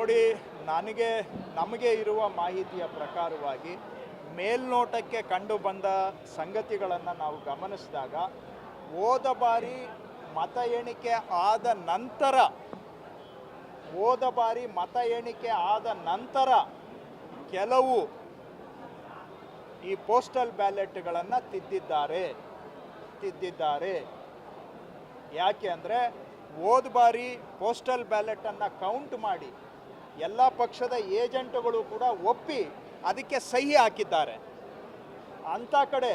ನೋಡಿ, ನಮಗೆ ಇರುವ ಮಾಹಿತಿಯ ಪ್ರಕಾರವಾಗಿ ಮೇಲ್ನೋಟಕ್ಕೆ ಕಂಡು ಬಂದ ಸಂಗತಿಗಳನ್ನು ನಾವು ಗಮನಿಸಿದಾಗ ಹೋದ ಬಾರಿ ಮತ ಎಣಿಕೆ ಆದ ನಂತರ ಕೆಲವು ಈ ಪೋಸ್ಟಲ್ ಬ್ಯಾಲೆಟ್ಗಳನ್ನು ತಿದ್ದಿದ್ದಾರೆ. ಯಾಕೆ ಅಂದರೆ ಹೋದ ಬಾರಿ ಪೋಸ್ಟಲ್ ಬ್ಯಾಲೆಟನ್ನು ಕೌಂಟ್ ಮಾಡಿ ಎಲ್ಲ ಪಕ್ಷದ ಏಜೆಂಟುಗಳು ಕೂಡ ಒಪ್ಪಿ ಅದಕ್ಕೆ ಸಹಿ ಹಾಕಿದ್ದಾರೆ. ಅಂಥ ಕಡೆ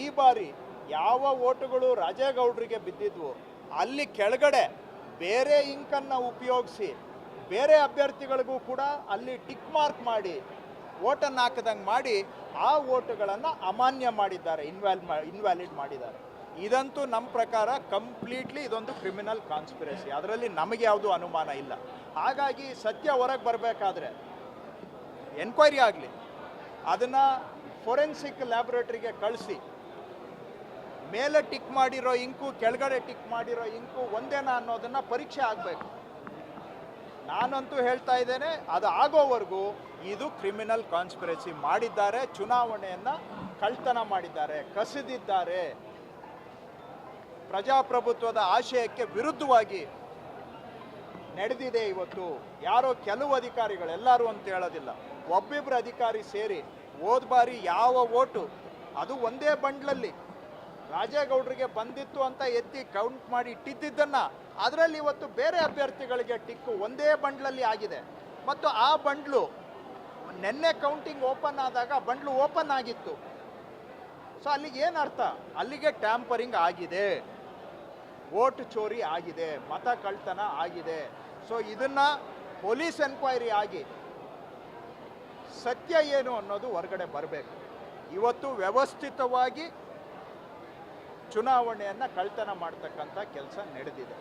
ಈ ಬಾರಿ ಯಾವ ಓಟುಗಳು ರಾಜೇಗೌಡರಿಗೆ ಬಿದ್ದಿದ್ವು ಅಲ್ಲಿ ಕೆಳಗಡೆ ಬೇರೆ ಇಂಕನ್ನು ಉಪಯೋಗಿಸಿ ಬೇರೆ ಅಭ್ಯರ್ಥಿಗಳಿಗೂ ಕೂಡ ಅಲ್ಲಿ ಟಿಕ್ ಮಾರ್ಕ್ ಮಾಡಿ ಓಟನ್ನು ಹಾಕದಂಗೆ ಮಾಡಿ ಆ ಓಟುಗಳನ್ನು ಅಮಾನ್ಯ ಮಾಡಿದ್ದಾರೆ, ಇನ್ವ್ಯಾಲಿಡ್ ಮಾಡಿದ್ದಾರೆ. ಇದಂತೂ ನಮ್ಮ ಪ್ರಕಾರ ಕಂಪ್ಲೀಟ್ಲಿ ಇದೊಂದು ಕ್ರಿಮಿನಲ್ ಕಾನ್ಸ್ಪಿರಸಿ, ಅದರಲ್ಲಿ ನಮಗೆ ಯಾವುದೂ ಅನುಮಾನ ಇಲ್ಲ. ಹಾಗಾಗಿ ಸತ್ಯ ಹೊರಗೆ ಬರಬೇಕಾದ್ರೆ ಎನ್ಕ್ವೈರಿ ಆಗಲಿ, ಅದನ್ನು ಫೊರೆನ್ಸಿಕ್ ಲ್ಯಾಬೊರೇಟರಿಗೆ ಕಳಿಸಿ ಮೇಲೆ ಟಿಕ್ ಮಾಡಿರೋ ಇಂಕು ಕೆಳಗಡೆ ಟಿಕ್ ಮಾಡಿರೋ ಇಂಕು ಒಂದೇನಾ ಅನ್ನೋದನ್ನು ಪರೀಕ್ಷೆ ಆಗಬೇಕು. ನಾನಂತೂ ಹೇಳ್ತಾ ಇದ್ದೇನೆ, ಅದು ಆಗೋವರೆಗೂ ಇದು ಕ್ರಿಮಿನಲ್ ಕಾನ್ಸ್ಪಿರಸಿ ಮಾಡಿದ್ದಾರೆ, ಚುನಾವಣೆಯನ್ನು ಕಳ್ತನ ಮಾಡಿದ್ದಾರೆ, ಕಸಿದಿದ್ದಾರೆ. ಪ್ರಜಾಪ್ರಭುತ್ವದ ಆಶಯಕ್ಕೆ ವಿರುದ್ಧವಾಗಿ ನಡೆದಿದೆ. ಇವತ್ತು ಯಾರೋ ಕೆಲವು ಅಧಿಕಾರಿಗಳು, ಎಲ್ಲರೂ ಅಂತ ಹೇಳೋದಿಲ್ಲ, ಒಬ್ಬಿಬ್ಬರು ಅಧಿಕಾರಿ ಸೇರಿ ಹೋದ ಬಾರಿ ಯಾವ ಓಟು ಅದು ಒಂದೇ ಬಂಡ್ಲಲ್ಲಿ ರಾಜೇಗೌಡರಿಗೆ ಬಂದಿತ್ತು ಅಂತ ಎತ್ತಿ ಕೌಂಟ್ ಮಾಡಿ ಇಟ್ಟಿದ್ದನ್ನು ಅದರಲ್ಲಿ ಇವತ್ತು ಬೇರೆ ಅಭ್ಯರ್ಥಿಗಳಿಗೆ ಟಿಕ್ಕು ಒಂದೇ ಬಂಡ್ಲಲ್ಲಿ ಆಗಿದೆ. ಮತ್ತು ಆ ಬಂಡ್ಲು ನಿನ್ನೆ ಕೌಂಟಿಂಗ್ ಓಪನ್ ಆದಾಗ ಬಂಡ್ಲು ಓಪನ್ ಆಗಿತ್ತು. ಸೊ ಅಲ್ಲಿಗೆ ಏನು ಅರ್ಥ? ಅಲ್ಲಿಗೆ ಟ್ಯಾಂಪರಿಂಗ್ ಆಗಿದೆ, ವೋಟ್ ಚೋರಿ ಆಗಿದೆ, ಮತ ಕಳ್ತನ ಆಗಿದೆ. ಸೊ ಇದನ್ನು ಪೊಲೀಸ್ ಎನ್ಕ್ವೈರಿ ಆಗಿ ಸತ್ಯ ಏನು ಅನ್ನೋದು ಹೊರಗಡೆ ಬರಬೇಕು. ಇವತ್ತು ವ್ಯವಸ್ಥಿತವಾಗಿ ಚುನಾವಣೆಯನ್ನು ಕಳ್ತನ ಮಾಡ್ತಕ್ಕಂಥ ಕೆಲಸ ನಡೆದಿದೆ.